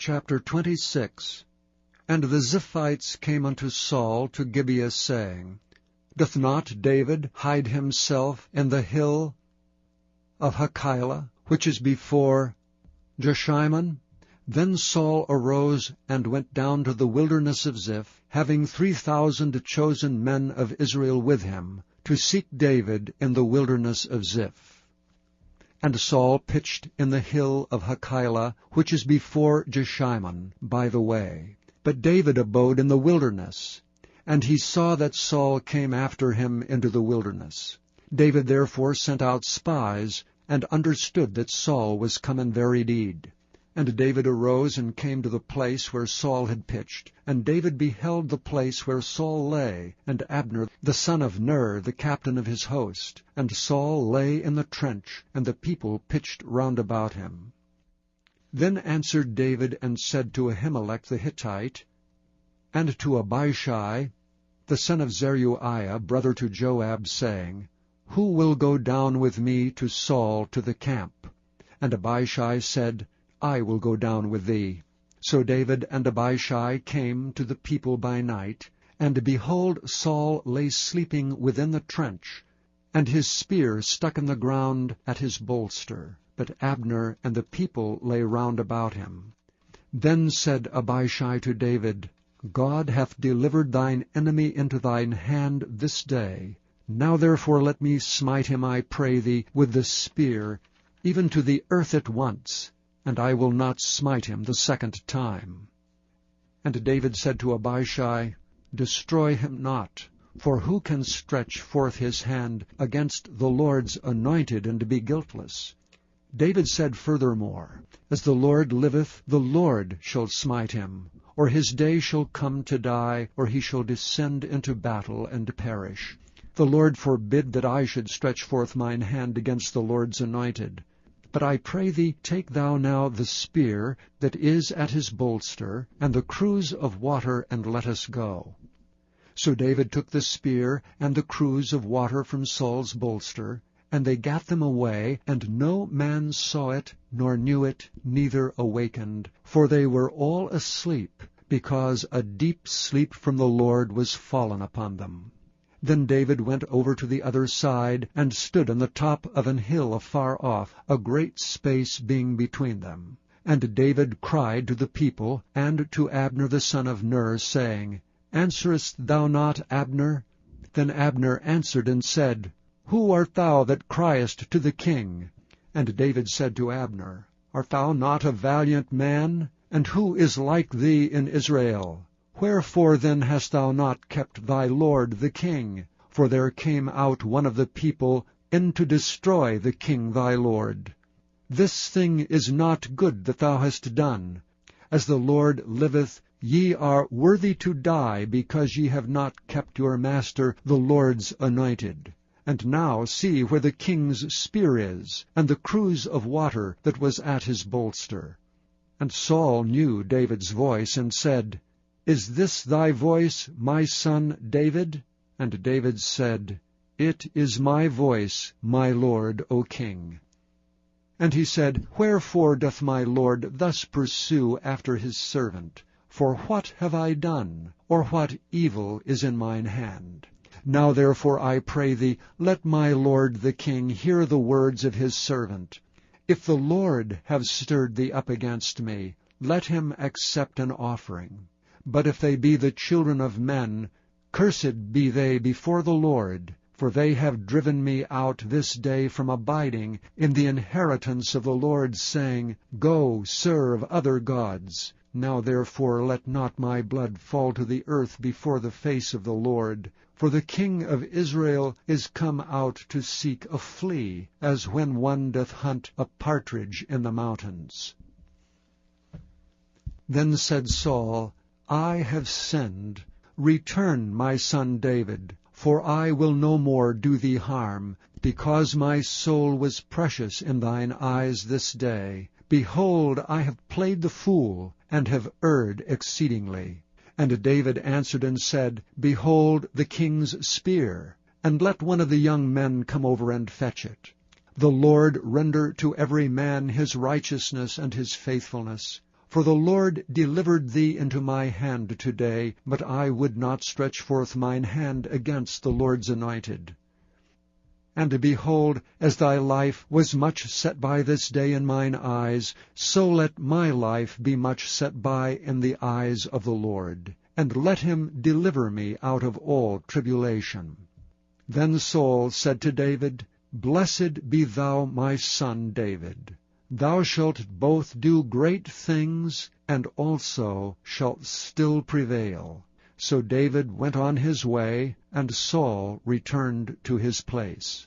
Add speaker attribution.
Speaker 1: Chapter 26. And the Ziphites came unto Saul to Gibeah, saying, Doth not David hide himself in the hill of Hachilah, which is before Jeshimon? Then Saul arose and went down to the wilderness of Ziph, having 3,000 chosen men of Israel with him, to seek David in the wilderness of Ziph. And Saul pitched in the hill of Hachilah, which is before Jeshimon, by the way. But David abode in the wilderness, and he saw that Saul came after him into the wilderness. David therefore sent out spies, and understood that Saul was come in very deed. And David arose and came to the place where Saul had pitched. And David beheld the place where Saul lay, and Abner the son of Ner, the captain of his host. And Saul lay in the trench, and the people pitched round about him. Then answered David and said to Ahimelech the Hittite, and to Abishai the son of Zeruiah, brother to Joab, saying, Who will go down with me to Saul to the camp? And Abishai said, I will go down with thee. So David and Abishai came to the people by night, and behold, Saul lay sleeping within the trench, and his spear stuck in the ground at his bolster. But Abner and the people lay round about him. Then said Abishai to David, God hath delivered thine enemy into thine hand this day. Now therefore let me smite him, I pray thee, with the spear, even to the earth at once, and I will not smite him the second time. And David said to Abishai, Destroy him not, for who can stretch forth his hand against the Lord's anointed and be guiltless? David said furthermore, As the Lord liveth, the Lord shall smite him, or his day shall come to die, or he shall descend into battle and perish. The Lord forbid that I should stretch forth mine hand against the Lord's anointed. But I pray thee, take thou now the spear that is at his bolster, and the cruse of water, and let us go. So David took the spear and the cruse of water from Saul's bolster, and they gat them away, and no man saw it, nor knew it, neither awakened, for they were all asleep, because a deep sleep from the Lord was fallen upon them. Then David went over to the other side, and stood on the top of an hill afar off, a great space being between them. And David cried to the people, and to Abner the son of Ner, saying, Answerest thou not, Abner? Then Abner answered and said, Who art thou that criest to the king? And David said to Abner, Art thou not a valiant man? And who is like thee in Israel? Wherefore then hast thou not kept thy lord the king? For there came out one of the people in to destroy the king thy lord. This thing is not good that thou hast done. As the Lord liveth, ye are worthy to die, because ye have not kept your master the Lord's anointed. And now see where the king's spear is, and the cruse of water that was at his bolster. And Saul knew David's voice, and said, Is this thy voice, my son David? And David said, It is my voice, my lord, O king. And he said, Wherefore doth my lord thus pursue after his servant? For what have I done, or what evil is in mine hand? Now therefore I pray thee, let my lord the king hear the words of his servant. If the Lord have stirred thee up against me, let him accept an offering. But if they be the children of men, cursed be they before the Lord, for they have driven me out this day from abiding in the inheritance of the Lord, saying, Go, serve other gods. Now therefore let not my blood fall to the earth before the face of the Lord. For the king of Israel is come out to seek a flea, as when one doth hunt a partridge in the mountains. Then said Saul, I have sinned. Return, my son David, for I will no more do thee harm, because my soul was precious in thine eyes this day. Behold, I have played the fool, and have erred exceedingly. And David answered and said, Behold the king's spear, and let one of the young men come over and fetch it. The Lord render to every man his righteousness and his faithfulness, For the Lord delivered thee into my hand today, but I would not stretch forth mine hand against the Lord's anointed. And behold, as thy life was much set by this day in mine eyes, so let my life be much set by in the eyes of the Lord, and let him deliver me out of all tribulation. Then Saul said to David, Blessed be thou, my son David. Thou shalt both do great things, and also shalt still prevail. So David went on his way, and Saul returned to his place.